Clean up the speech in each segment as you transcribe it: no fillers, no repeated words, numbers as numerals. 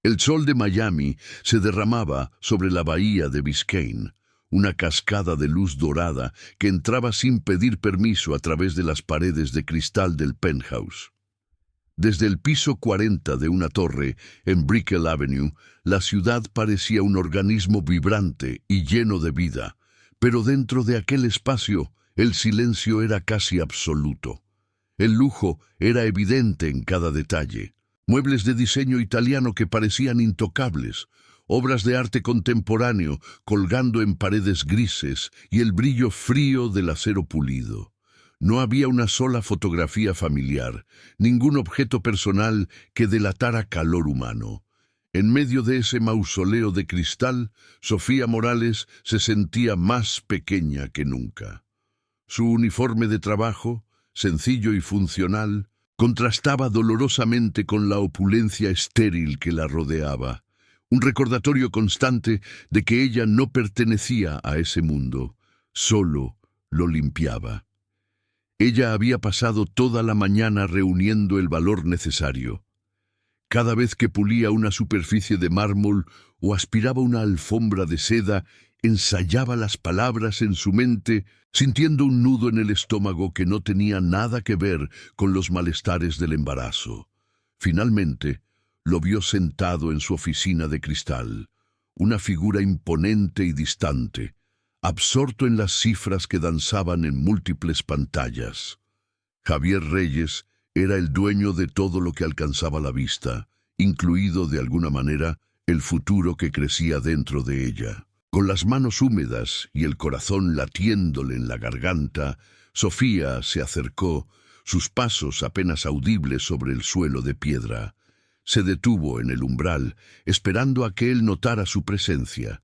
El sol de Miami se derramaba sobre la bahía de Biscayne, una cascada de luz dorada que entraba sin pedir permiso a través de las paredes de cristal del penthouse. Desde el piso 40 de una torre en Brickell Avenue, la ciudad parecía un organismo vibrante y lleno de vida, pero dentro de aquel espacio el silencio era casi absoluto. El lujo era evidente en cada detalle. Muebles de diseño italiano que parecían intocables, obras de arte contemporáneo colgando en paredes grises y el brillo frío del acero pulido. No había una sola fotografía familiar, ningún objeto personal que delatara calor humano. En medio de ese mausoleo de cristal, Sofía Morales se sentía más pequeña que nunca. Su uniforme de trabajo, sencillo y funcional, contrastaba dolorosamente con la opulencia estéril que la rodeaba, un recordatorio constante de que ella no pertenecía a ese mundo, solo lo limpiaba. Ella había pasado toda la mañana reuniendo el valor necesario. Cada vez que pulía una superficie de mármol o aspiraba una alfombra de seda, ensayaba las palabras en su mente, sintiendo un nudo en el estómago que no tenía nada que ver con los malestares del embarazo. Finalmente, lo vio sentado en su oficina de cristal, una figura imponente y distante, absorto en las cifras que danzaban en múltiples pantallas. Javier Reyes era el dueño de todo lo que alcanzaba la vista, incluido de alguna manera el futuro que crecía dentro de ella. Con las manos húmedas y el corazón latiéndole en la garganta, Sofía se acercó, sus pasos apenas audibles sobre el suelo de piedra. Se detuvo en el umbral, esperando a que él notara su presencia.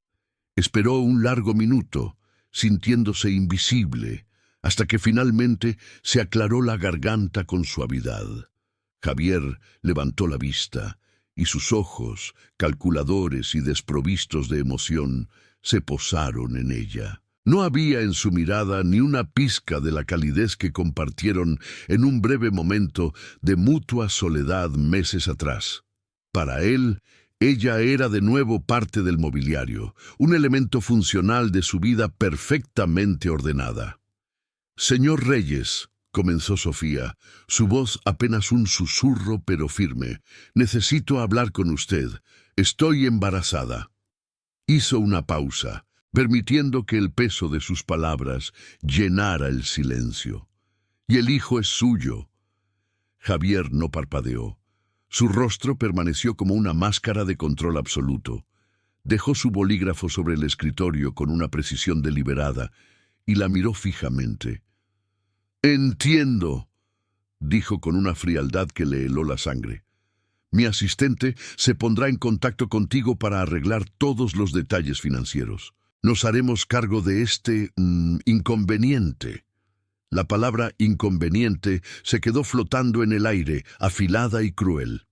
Esperó un largo minuto, sintiéndose invisible, hasta que finalmente se aclaró la garganta con suavidad. Javier levantó la vista, y sus ojos, calculadores y desprovistos de emoción, se posaron en ella. No había en su mirada ni una pizca de la calidez que compartieron en un breve momento de mutua soledad meses atrás. Para él, ella era de nuevo parte del mobiliario, un elemento funcional de su vida perfectamente ordenada. «Señor Reyes», comenzó Sofía, su voz apenas un susurro pero firme, «necesito hablar con usted. Estoy embarazada». Hizo una pausa, permitiendo que el peso de sus palabras llenara el silencio. «Y el hijo es suyo». Javier no parpadeó. Su rostro permaneció como una máscara de control absoluto. Dejó su bolígrafo sobre el escritorio con una precisión deliberada y la miró fijamente. «Entiendo», dijo con una frialdad que le heló la sangre. «Mi asistente se pondrá en contacto contigo para arreglar todos los detalles financieros. Nos haremos cargo de este inconveniente». La palabra inconveniente se quedó flotando en el aire, afilada y cruel.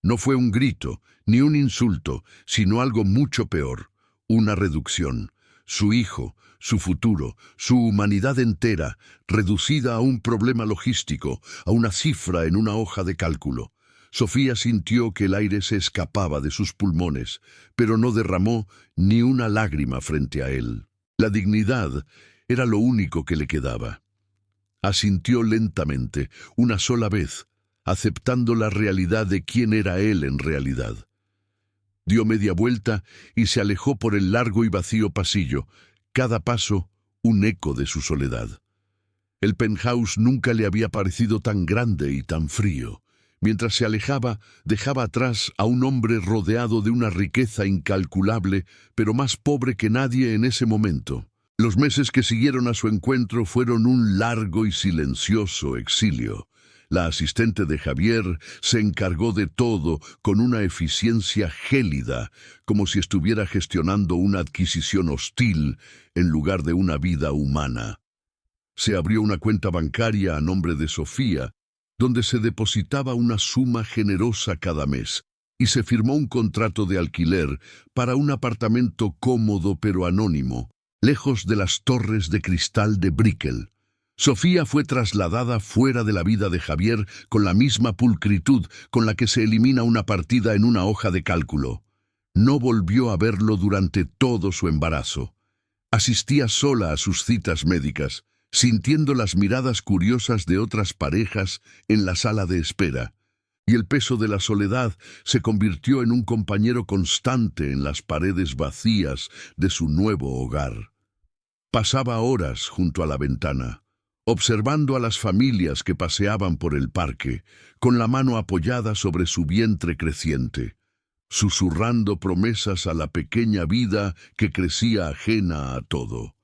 No fue un grito, ni un insulto, sino algo mucho peor, una reducción. Su hijo, su futuro, su humanidad entera, reducida a un problema logístico, a una cifra en una hoja de cálculo. Sofía sintió que el aire se escapaba de sus pulmones, pero no derramó ni una lágrima frente a él. La dignidad era lo único que le quedaba. Asintió lentamente, una sola vez, aceptando la realidad de quién era él en realidad. Dio media vuelta y se alejó por el largo y vacío pasillo, cada paso un eco de su soledad. El penthouse nunca le había parecido tan grande y tan frío. Mientras se alejaba, dejaba atrás a un hombre rodeado de una riqueza incalculable, pero más pobre que nadie en ese momento. Los meses que siguieron a su encuentro fueron un largo y silencioso exilio. La asistente de Javier se encargó de todo con una eficiencia gélida, como si estuviera gestionando una adquisición hostil en lugar de una vida humana. Se abrió una cuenta bancaria a nombre de Sofía, donde se depositaba una suma generosa cada mes, y se firmó un contrato de alquiler para un apartamento cómodo pero anónimo, lejos de las torres de cristal de Brickell. Sofía fue trasladada fuera de la vida de Javier con la misma pulcritud con la que se elimina una partida en una hoja de cálculo. No volvió a verlo durante todo su embarazo. Asistía sola a sus citas médicas, sintiendo las miradas curiosas de otras parejas en la sala de espera, y el peso de la soledad se convirtió en un compañero constante en las paredes vacías de su nuevo hogar. Pasaba horas junto a la ventana, observando a las familias que paseaban por el parque, con la mano apoyada sobre su vientre creciente, susurrando promesas a la pequeña vida que crecía ajena a todo.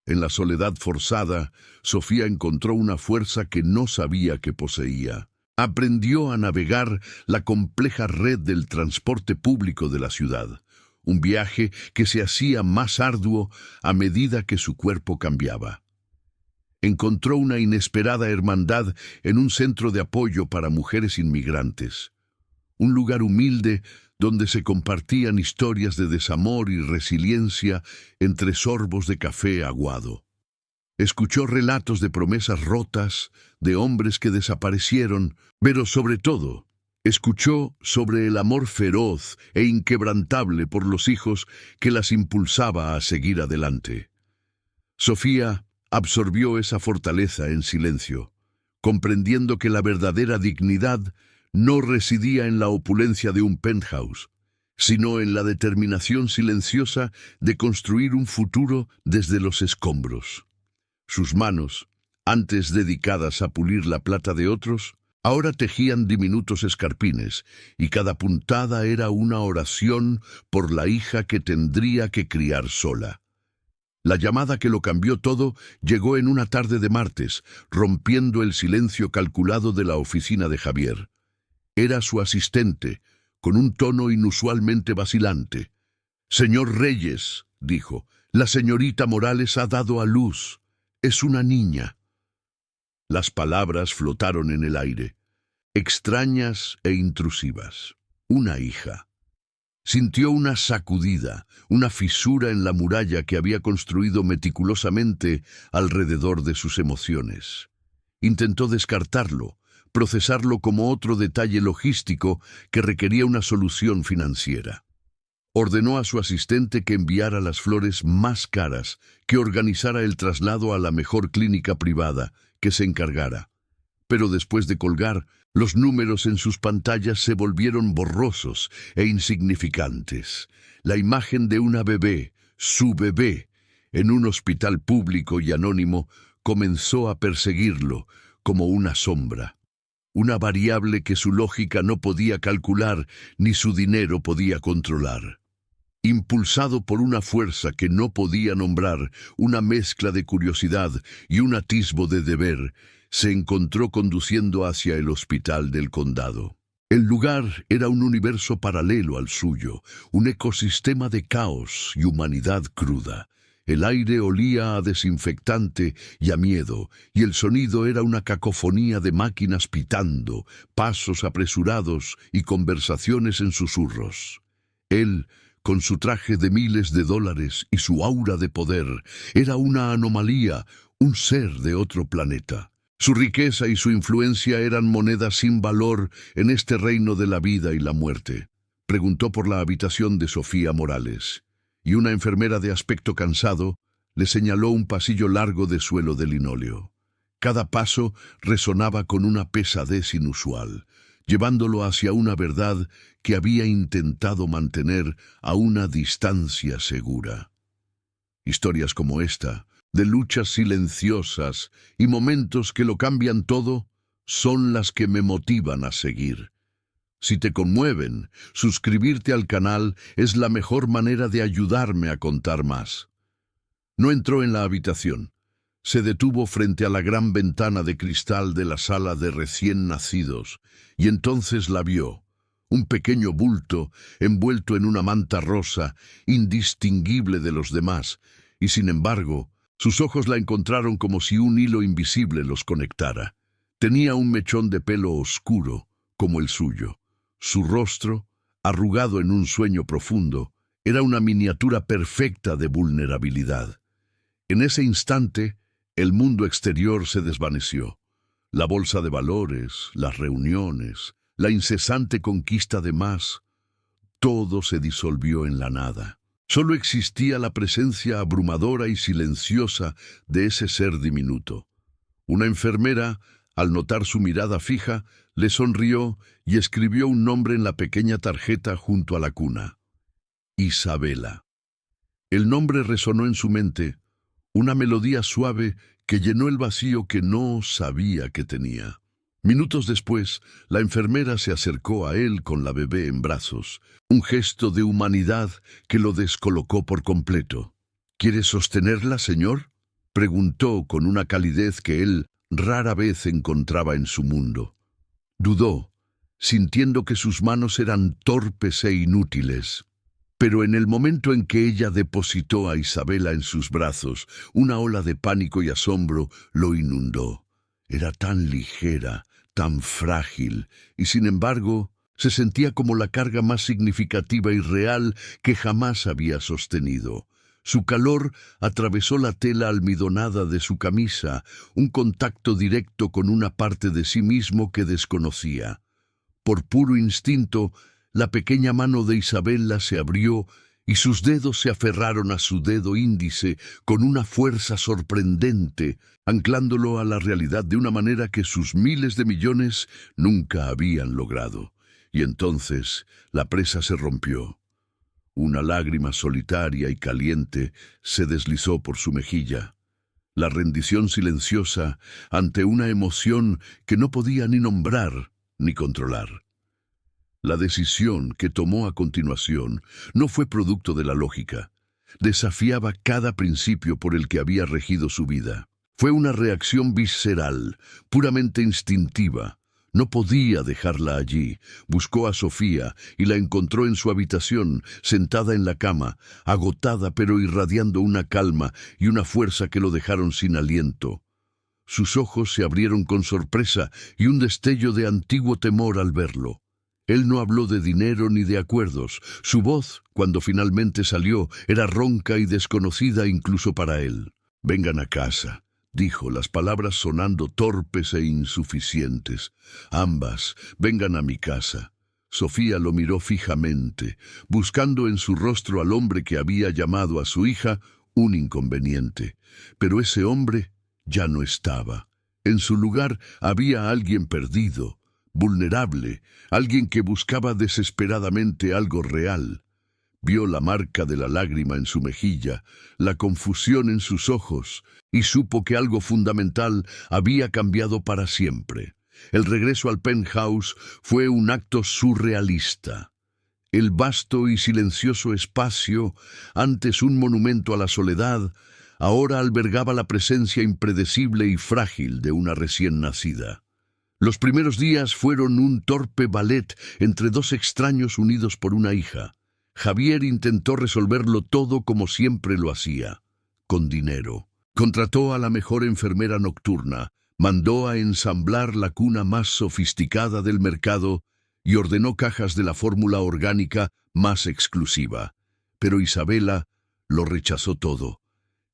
En la soledad forzada, Sofía encontró una fuerza que no sabía que poseía. Aprendió a navegar la compleja red del transporte público de la ciudad, un viaje que se hacía más arduo a medida que su cuerpo cambiaba. Encontró una inesperada hermandad en un centro de apoyo para mujeres inmigrantes, un lugar humilde donde se compartían historias de desamor y resiliencia entre sorbos de café aguado. Escuchó relatos de promesas rotas, de hombres que desaparecieron, pero sobre todo, escuchó sobre el amor feroz e inquebrantable por los hijos que las impulsaba a seguir adelante. Sofía absorbió esa fortaleza en silencio, comprendiendo que la verdadera dignidad no residía en la opulencia de un penthouse, sino en la determinación silenciosa de construir un futuro desde los escombros. Sus manos, antes dedicadas a pulir la plata de otros, ahora tejían diminutos escarpines, y cada puntada era una oración por la hija que tendría que criar sola. La llamada que lo cambió todo llegó en una tarde de martes, rompiendo el silencio calculado de la oficina de Javier. Era su asistente, con un tono inusualmente vacilante. «Señor Reyes», dijo, «la señorita Morales ha dado a luz. Es una niña». Las palabras flotaron en el aire, extrañas e intrusivas. Una hija. Sintió una sacudida, una fisura en la muralla que había construido meticulosamente alrededor de sus emociones. Intentó descartarlo, procesarlo como otro detalle logístico que requería una solución financiera. Ordenó a su asistente que enviara las flores más caras, que organizara el traslado a la mejor clínica privada, que se encargara. Pero después de colgar, los números en sus pantallas se volvieron borrosos e insignificantes. La imagen de una bebé, su bebé, en un hospital público y anónimo, comenzó a perseguirlo como una sombra. Una variable que su lógica no podía calcular ni su dinero podía controlar. Impulsado por una fuerza que no podía nombrar, una mezcla de curiosidad y un atisbo de deber, se encontró conduciendo hacia el hospital del condado. El lugar era un universo paralelo al suyo, un ecosistema de caos y humanidad cruda. El aire olía a desinfectante y a miedo, y el sonido era una cacofonía de máquinas pitando, pasos apresurados y conversaciones en susurros. Él, con su traje de miles de dólares y su aura de poder, era una anomalía, un ser de otro planeta. Su riqueza y su influencia eran monedas sin valor en este reino de la vida y la muerte. Preguntó por la habitación de Sofía Morales, y una enfermera de aspecto cansado le señaló un pasillo largo de suelo de linóleo. Cada paso resonaba con una pesadez inusual, llevándolo hacia una verdad que había intentado mantener a una distancia segura. Historias como esta, de luchas silenciosas y momentos que lo cambian todo, son las que me motivan a seguir. Si te conmueven, suscribirte al canal es la mejor manera de ayudarme a contar más. No entró en la habitación. Se detuvo frente a la gran ventana de cristal de la sala de recién nacidos, y entonces la vio. Un pequeño bulto, envuelto en una manta rosa, indistinguible de los demás, y sin embargo, sus ojos la encontraron como si un hilo invisible los conectara. Tenía un mechón de pelo oscuro, como el suyo. Su rostro, arrugado en un sueño profundo, era una miniatura perfecta de vulnerabilidad. En ese instante, El mundo exterior se desvaneció. La bolsa de valores, las reuniones, la incesante conquista de más, todo se disolvió en la nada. Solo existía la presencia abrumadora y silenciosa de ese ser diminuto. Una enfermera, al notar su mirada fija, le sonrió y escribió un nombre en la pequeña tarjeta junto a la cuna. Isabela. El nombre resonó en su mente, una melodía suave que llenó el vacío que no sabía que tenía. Minutos después, la enfermera se acercó a él con la bebé en brazos, un gesto de humanidad que lo descolocó por completo. ¿Quiere sostenerla, señor?, preguntó con una calidez que él rara vez encontraba en su mundo. Dudó, sintiendo que sus manos eran torpes e inútiles. Pero en el momento en que ella depositó a Isabela en sus brazos, una ola de pánico y asombro lo inundó. Era tan ligera, tan frágil, y sin embargo se sentía como la carga más significativa y real que jamás había sostenido. Su calor atravesó la tela almidonada de su camisa, un contacto directo con una parte de sí mismo que desconocía. Por puro instinto, la pequeña mano de Isabela se abrió y sus dedos se aferraron a su dedo índice con una fuerza sorprendente, anclándolo a la realidad de una manera que sus miles de millones nunca habían logrado. Y entonces la presa se rompió. Una lágrima solitaria y caliente se deslizó por su mejilla. La rendición silenciosa ante una emoción que no podía ni nombrar ni controlar. La decisión que tomó a continuación no fue producto de la lógica. Desafiaba cada principio por el que había regido su vida. Fue una reacción visceral, puramente instintiva. No podía dejarla allí. Buscó a Sofía y la encontró en su habitación, sentada en la cama, agotada pero irradiando una calma y una fuerza que lo dejaron sin aliento. Sus ojos se abrieron con sorpresa y un destello de antiguo temor al verlo. Él no habló de dinero ni de acuerdos. Su voz, cuando finalmente salió, era ronca y desconocida incluso para él. «Vengan a casa», dijo, las palabras sonando torpes e insuficientes. «Ambas, vengan a mi casa». Sofía lo miró fijamente, buscando en su rostro al hombre que había llamado a su hija un inconveniente. Pero ese hombre ya no estaba. En su lugar había alguien perdido, vulnerable, alguien que buscaba desesperadamente algo real. Vio la marca de la lágrima en su mejilla, la confusión en sus ojos, y supo que algo fundamental había cambiado para siempre. El regreso al penthouse fue un acto surrealista. El vasto y silencioso espacio, antes un monumento a la soledad, ahora albergaba la presencia impredecible y frágil de una recién nacida. Los primeros días fueron un torpe ballet entre dos extraños unidos por una hija. Javier intentó resolverlo todo como siempre lo hacía, con dinero. Contrató a la mejor enfermera nocturna, mandó a ensamblar la cuna más sofisticada del mercado y ordenó cajas de la fórmula orgánica más exclusiva. Pero Isabela lo rechazó todo.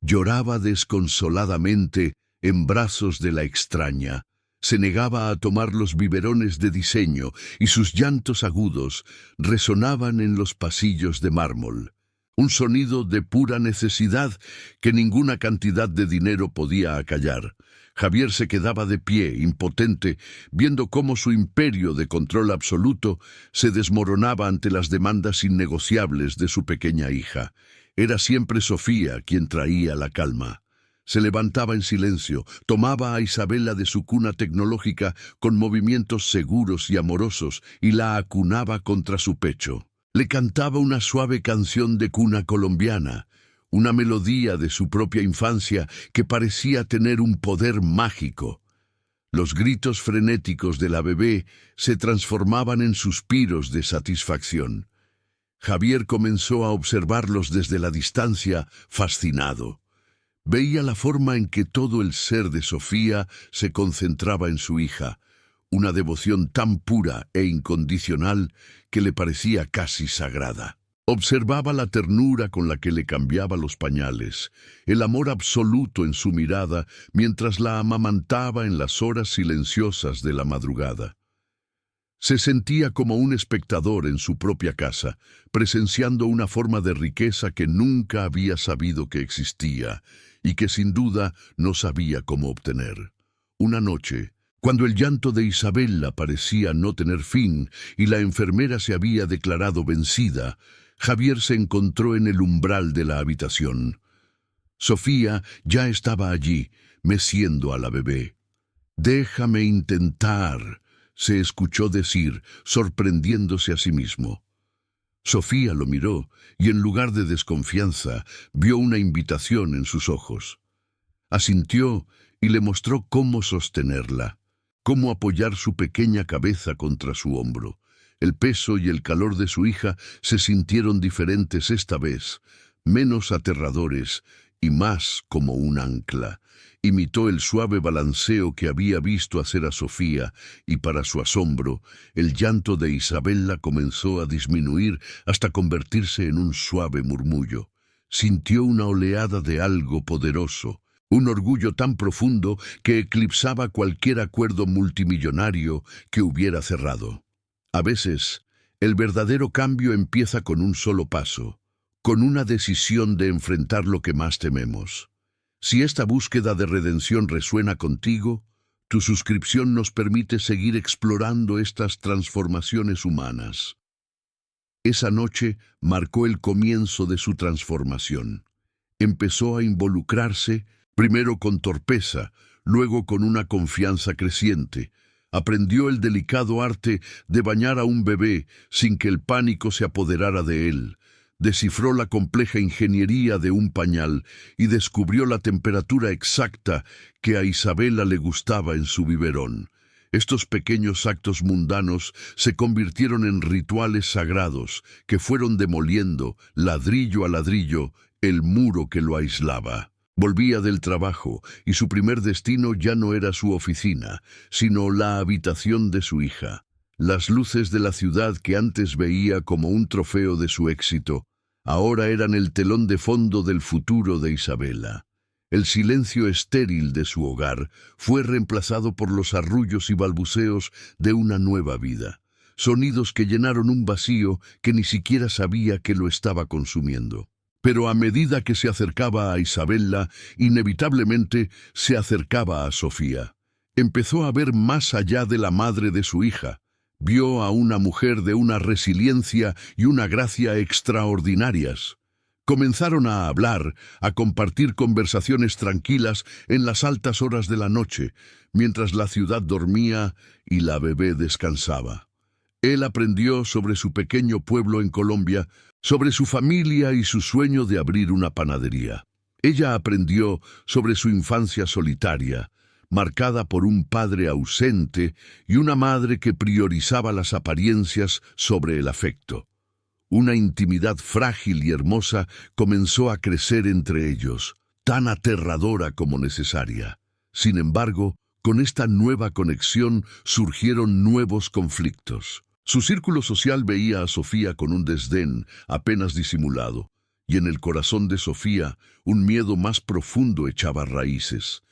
Lloraba desconsoladamente en brazos de la extraña. Se negaba a tomar los biberones de diseño y sus llantos agudos resonaban en los pasillos de mármol. Un sonido de pura necesidad que ninguna cantidad de dinero podía acallar. Javier se quedaba de pie, impotente, viendo cómo su imperio de control absoluto se desmoronaba ante las demandas innegociables de su pequeña hija. Era siempre Sofía quien traía la calma. Se levantaba en silencio, tomaba a Isabela de su cuna tecnológica con movimientos seguros y amorosos y la acunaba contra su pecho. Le cantaba una suave canción de cuna colombiana, una melodía de su propia infancia que parecía tener un poder mágico. Los gritos frenéticos de la bebé se transformaban en suspiros de satisfacción. Javier comenzó a observarlos desde la distancia, fascinado. Veía la forma en que todo el ser de Sofía se concentraba en su hija, una devoción tan pura e incondicional que le parecía casi sagrada. Observaba la ternura con la que le cambiaba los pañales, el amor absoluto en su mirada mientras la amamantaba en las horas silenciosas de la madrugada. Se sentía como un espectador en su propia casa, presenciando una forma de riqueza que nunca había sabido que existía y que sin duda no sabía cómo obtener. Una noche, cuando el llanto de Isabella parecía no tener fin y la enfermera se había declarado vencida, Javier se encontró en el umbral de la habitación. Sofía ya estaba allí, meciendo a la bebé. «Déjame intentar», se escuchó decir, sorprendiéndose a sí mismo. Sofía lo miró y en lugar de desconfianza, vio una invitación en sus ojos. Asintió y le mostró cómo sostenerla, cómo apoyar su pequeña cabeza contra su hombro. El peso y el calor de su hija se sintieron diferentes esta vez, menos aterradores y más como un ancla. Imitó el suave balanceo que había visto hacer a Sofía y para su asombro, el llanto de Isabella comenzó a disminuir hasta convertirse en un suave murmullo. Sintió una oleada de algo poderoso, un orgullo tan profundo que eclipsaba cualquier acuerdo multimillonario que hubiera cerrado. A veces, el verdadero cambio empieza con un solo paso, con una decisión de enfrentar lo que más tememos. Si esta búsqueda de redención resuena contigo, tu suscripción nos permite seguir explorando estas transformaciones humanas. Esa noche marcó el comienzo de su transformación. Empezó a involucrarse, primero con torpeza, luego con una confianza creciente. Aprendió el delicado arte de bañar a un bebé sin que el pánico se apoderara de él. Descifró la compleja ingeniería de un pañal y descubrió la temperatura exacta que a Isabella le gustaba en su biberón. Estos pequeños actos mundanos se convirtieron en rituales sagrados que fueron demoliendo, ladrillo a ladrillo, el muro que lo aislaba. Volvía del trabajo y su primer destino ya no era su oficina, sino la habitación de su hija. Las luces de la ciudad que antes veía como un trofeo de su éxito, ahora eran el telón de fondo del futuro de Isabella. El silencio estéril de su hogar fue reemplazado por los arrullos y balbuceos de una nueva vida, sonidos que llenaron un vacío que ni siquiera sabía que lo estaba consumiendo. Pero a medida que se acercaba a Isabella, inevitablemente se acercaba a Sofía. Empezó a ver más allá de la madre de su hija. Vio a una mujer de una resiliencia y una gracia extraordinarias. Comenzaron a hablar, a compartir conversaciones tranquilas en las altas horas de la noche, mientras la ciudad dormía y la bebé descansaba. Él aprendió sobre su pequeño pueblo en Colombia, sobre su familia y su sueño de abrir una panadería. Ella aprendió sobre su infancia solitaria, marcada por un padre ausente y una madre que priorizaba las apariencias sobre el afecto. Una intimidad frágil y hermosa comenzó a crecer entre ellos, tan aterradora como necesaria. Sin embargo, con esta nueva conexión surgieron nuevos conflictos. Su círculo social veía a Sofía con un desdén apenas disimulado, y en el corazón de Sofía un miedo más profundo echaba raíces.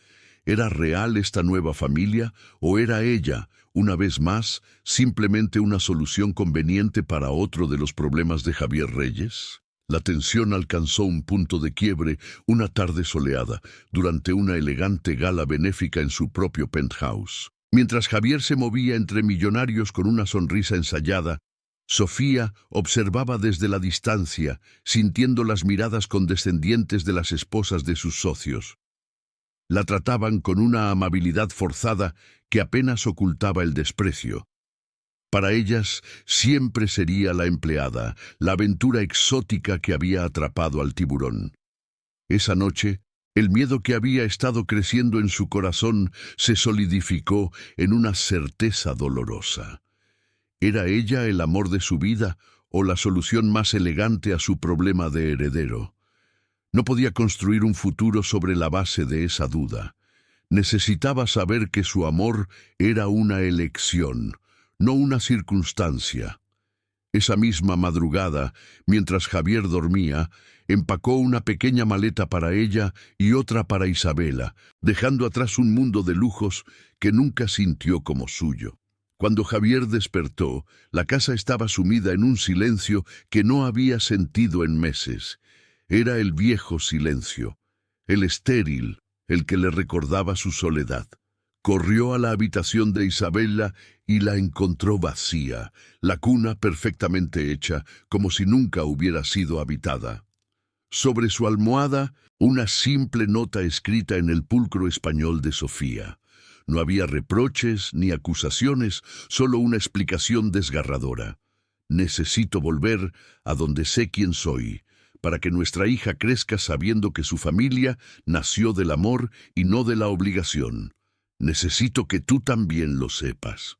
¿Era real esta nueva familia o era ella, una vez más, simplemente una solución conveniente para otro de los problemas de Javier Reyes? La tensión alcanzó un punto de quiebre una tarde soleada, durante una elegante gala benéfica en su propio penthouse. Mientras Javier se movía entre millonarios con una sonrisa ensayada, Sofía observaba desde la distancia, sintiendo las miradas condescendientes de las esposas de sus socios. La trataban con una amabilidad forzada que apenas ocultaba el desprecio. Para ellas siempre sería la empleada, la aventura exótica que había atrapado al tiburón. Esa noche, el miedo que había estado creciendo en su corazón se solidificó en una certeza dolorosa. ¿Era ella el amor de su vida o la solución más elegante a su problema de heredero? No podía construir un futuro sobre la base de esa duda. Necesitaba saber que su amor era una elección, no una circunstancia. Esa misma madrugada, mientras Javier dormía, empacó una pequeña maleta para ella y otra para Isabela, dejando atrás un mundo de lujos que nunca sintió como suyo. Cuando Javier despertó, la casa estaba sumida en un silencio que no había sentido en meses. Era el viejo silencio, el estéril, el que le recordaba su soledad. Corrió a la habitación de Isabela y la encontró vacía, la cuna perfectamente hecha, como si nunca hubiera sido habitada. Sobre su almohada, una simple nota escrita en el pulcro español de Sofía. No había reproches ni acusaciones, solo una explicación desgarradora. Necesito volver a donde sé quién soy, para que nuestra hija crezca sabiendo que su familia nació del amor y no de la obligación. Necesito que tú también lo sepas.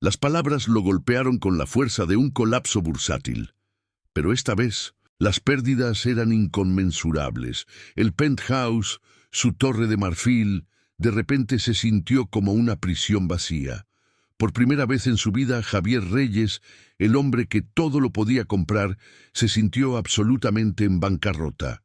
Las palabras lo golpearon con la fuerza de un colapso bursátil. Pero esta vez, las pérdidas eran inconmensurables. El penthouse, su torre de marfil, de repente se sintió como una prisión vacía. Por primera vez en su vida, Javier Reyes, el hombre que todo lo podía comprar, se sintió absolutamente en bancarrota.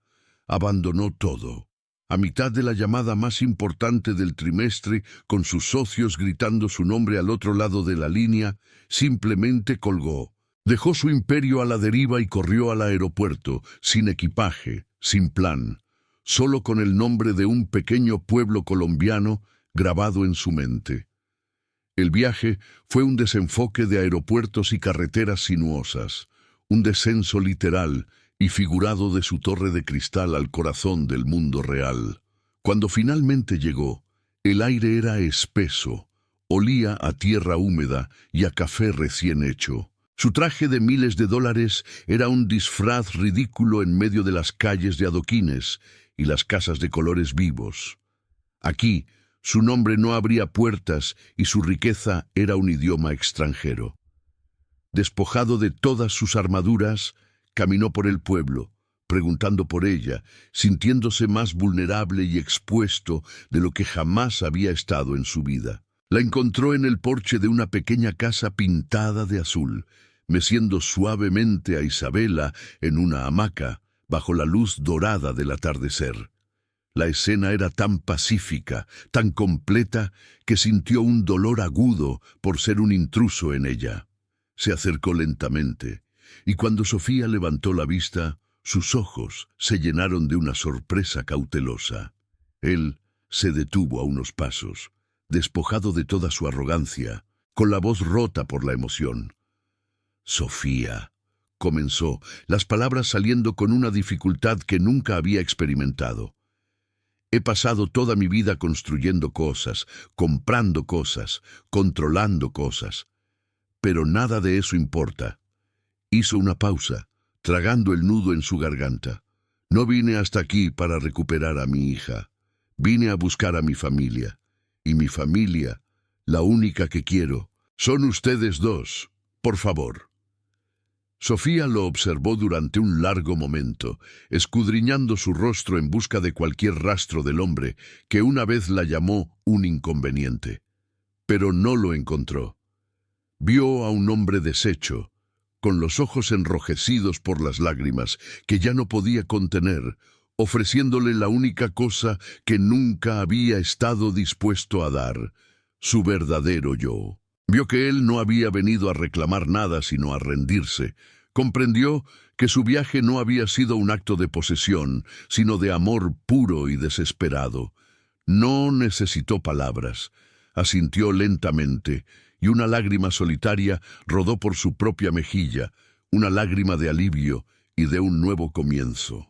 Abandonó todo. A mitad de la llamada más importante del trimestre, con sus socios gritando su nombre al otro lado de la línea, simplemente colgó. Dejó su imperio a la deriva y corrió al aeropuerto, sin equipaje, sin plan, solo con el nombre de un pequeño pueblo colombiano grabado en su mente. El viaje fue un desenfoque de aeropuertos y carreteras sinuosas, un descenso literal y figurado de su torre de cristal al corazón del mundo real. Cuando finalmente llegó, el aire era espeso, olía a tierra húmeda y a café recién hecho. Su traje de miles de dólares era un disfraz ridículo en medio de las calles de adoquines y las casas de colores vivos. Aquí, su nombre no abría puertas y su riqueza era un idioma extranjero. Despojado de todas sus armaduras, caminó por el pueblo, preguntando por ella, sintiéndose más vulnerable y expuesto de lo que jamás había estado en su vida. La encontró en el porche de una pequeña casa pintada de azul, meciendo suavemente a Isabela en una hamaca, bajo la luz dorada del atardecer. La escena era tan pacífica, tan completa, que sintió un dolor agudo por ser un intruso en ella. Se acercó lentamente, y cuando Sofía levantó la vista, sus ojos se llenaron de una sorpresa cautelosa. Él se detuvo a unos pasos, despojado de toda su arrogancia, con la voz rota por la emoción. «Sofía», comenzó, las palabras saliendo con una dificultad que nunca había experimentado. «He pasado toda mi vida construyendo cosas, comprando cosas, controlando cosas. Pero nada de eso importa». Hizo una pausa, tragando el nudo en su garganta. «No vine hasta aquí para recuperar a mi hija. Vine a buscar a mi familia. Y mi familia, la única que quiero, son ustedes dos. Por favor». Sofía lo observó durante un largo momento, escudriñando su rostro en busca de cualquier rastro del hombre que una vez la llamó un inconveniente. Pero no lo encontró. Vio a un hombre deshecho, con los ojos enrojecidos por las lágrimas que ya no podía contener, ofreciéndole la única cosa que nunca había estado dispuesto a dar, su verdadero yo. Vio que él no había venido a reclamar nada sino a rendirse. Comprendió que su viaje no había sido un acto de posesión, sino de amor puro y desesperado. No necesitó palabras. Asintió lentamente, y una lágrima solitaria rodó por su propia mejilla, una lágrima de alivio y de un nuevo comienzo.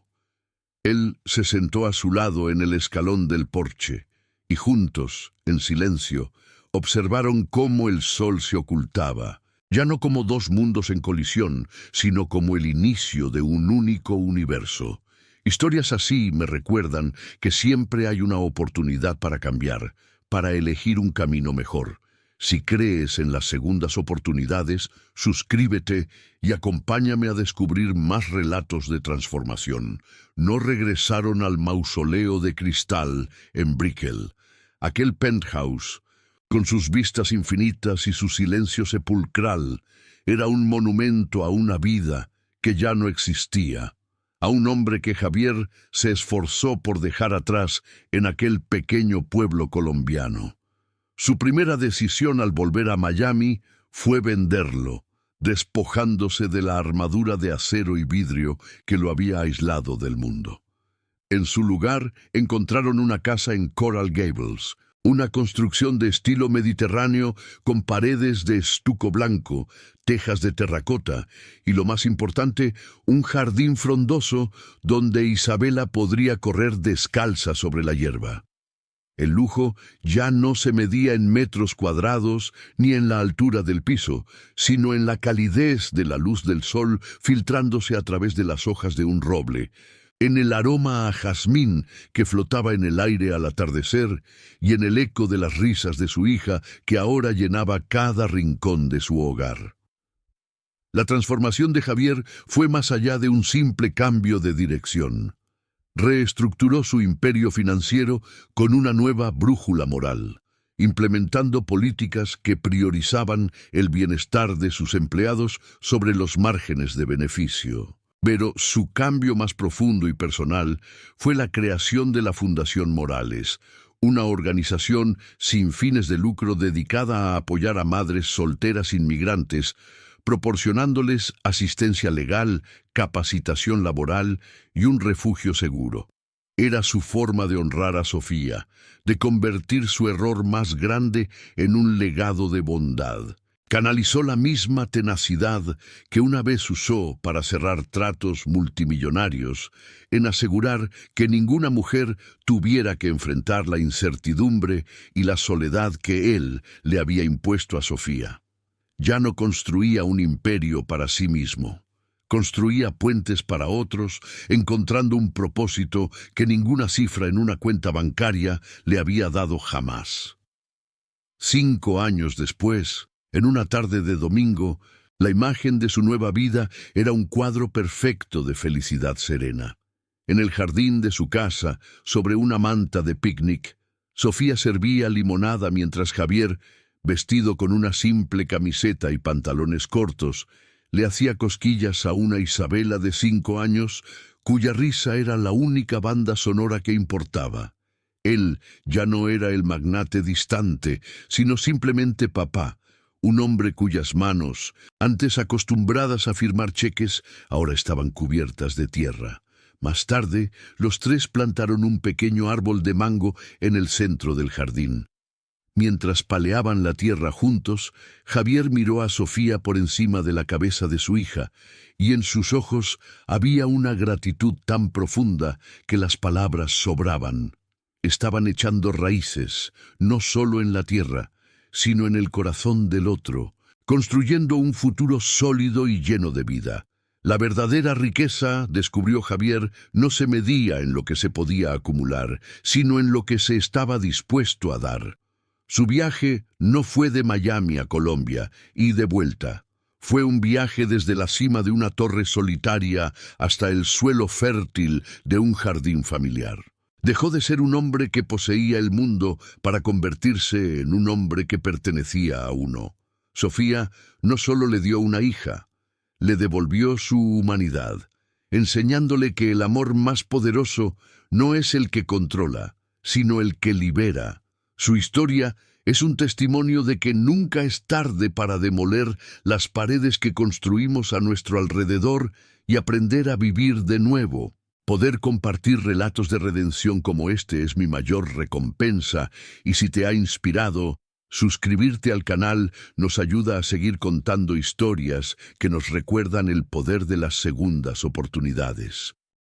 Él se sentó a su lado en el escalón del porche, y juntos, en silencio, observaron cómo el sol se ocultaba, ya no como dos mundos en colisión, sino como el inicio de un único universo. Historias así me recuerdan que siempre hay una oportunidad para cambiar, para elegir un camino mejor. Si crees en las segundas oportunidades, suscríbete y acompáñame a descubrir más relatos de transformación. No regresaron al mausoleo de cristal en Brickell, aquel penthouse, con sus vistas infinitas y su silencio sepulcral, Era un monumento a una vida que ya no existía, a un hombre que Javier se esforzó por dejar atrás en aquel pequeño pueblo colombiano. Su primera decisión al volver a Miami fue venderlo, despojándose de la armadura de acero y vidrio que lo había aislado del mundo. En su lugar encontraron una casa en Coral Gables, una construcción de estilo mediterráneo con paredes de estuco blanco, tejas de terracota y, lo más importante, un jardín frondoso donde Isabela podría correr descalza sobre la hierba. El lujo ya no se medía en metros cuadrados ni en la altura del piso, sino en la calidez de la luz del sol filtrándose a través de las hojas de un roble, en el aroma a jazmín que flotaba en el aire al atardecer y en el eco de las risas de su hija que ahora llenaba cada rincón de su hogar. La transformación de Javier fue más allá de un simple cambio de dirección. Reestructuró su imperio financiero con una nueva brújula moral, implementando políticas que priorizaban el bienestar de sus empleados sobre los márgenes de beneficio. Pero su cambio más profundo y personal fue la creación de la Fundación Morales, una organización sin fines de lucro dedicada a apoyar a madres solteras inmigrantes, proporcionándoles asistencia legal, capacitación laboral y un refugio seguro. Era su forma de honrar a Sofía, de convertir su error más grande en un legado de bondad. Canalizó la misma tenacidad que una vez usó para cerrar tratos multimillonarios, en asegurar que ninguna mujer tuviera que enfrentar la incertidumbre y la soledad que él le había impuesto a Sofía. Ya no construía un imperio para sí mismo. Construía puentes para otros, encontrando un propósito que ninguna cifra en una cuenta bancaria le había dado jamás. 5 años después, en una tarde de domingo, la imagen de su nueva vida era un cuadro perfecto de felicidad serena. En el jardín de su casa, sobre una manta de picnic, Sofía servía limonada mientras Javier, vestido con una simple camiseta y pantalones cortos, le hacía cosquillas a una Isabela de 5 años, cuya risa era la única banda sonora que importaba. Él ya no era el magnate distante, sino simplemente papá, un hombre cuyas manos, antes acostumbradas a firmar cheques, ahora estaban cubiertas de tierra. Más tarde, los tres plantaron un pequeño árbol de mango en el centro del jardín. Mientras paleaban la tierra juntos, Javier miró a Sofía por encima de la cabeza de su hija, y en sus ojos había una gratitud tan profunda que las palabras sobraban. Estaban echando raíces, no solo en la tierra, sino en el corazón del otro, construyendo un futuro sólido y lleno de vida. La verdadera riqueza, descubrió Javier, no se medía en lo que se podía acumular, sino en lo que se estaba dispuesto a dar. Su viaje no fue de Miami a Colombia y de vuelta. Fue un viaje desde la cima de una torre solitaria hasta el suelo fértil de un jardín familiar. Dejó de ser un hombre que poseía el mundo para convertirse en un hombre que pertenecía a uno. Sofía no solo le dio una hija, le devolvió su humanidad, enseñándole que el amor más poderoso no es el que controla, sino el que libera. Su historia es un testimonio de que nunca es tarde para demoler las paredes que construimos a nuestro alrededor y aprender a vivir de nuevo. Poder compartir relatos de redención como este es mi mayor recompensa, y si te ha inspirado, suscribirte al canal nos ayuda a seguir contando historias que nos recuerdan el poder de las segundas oportunidades.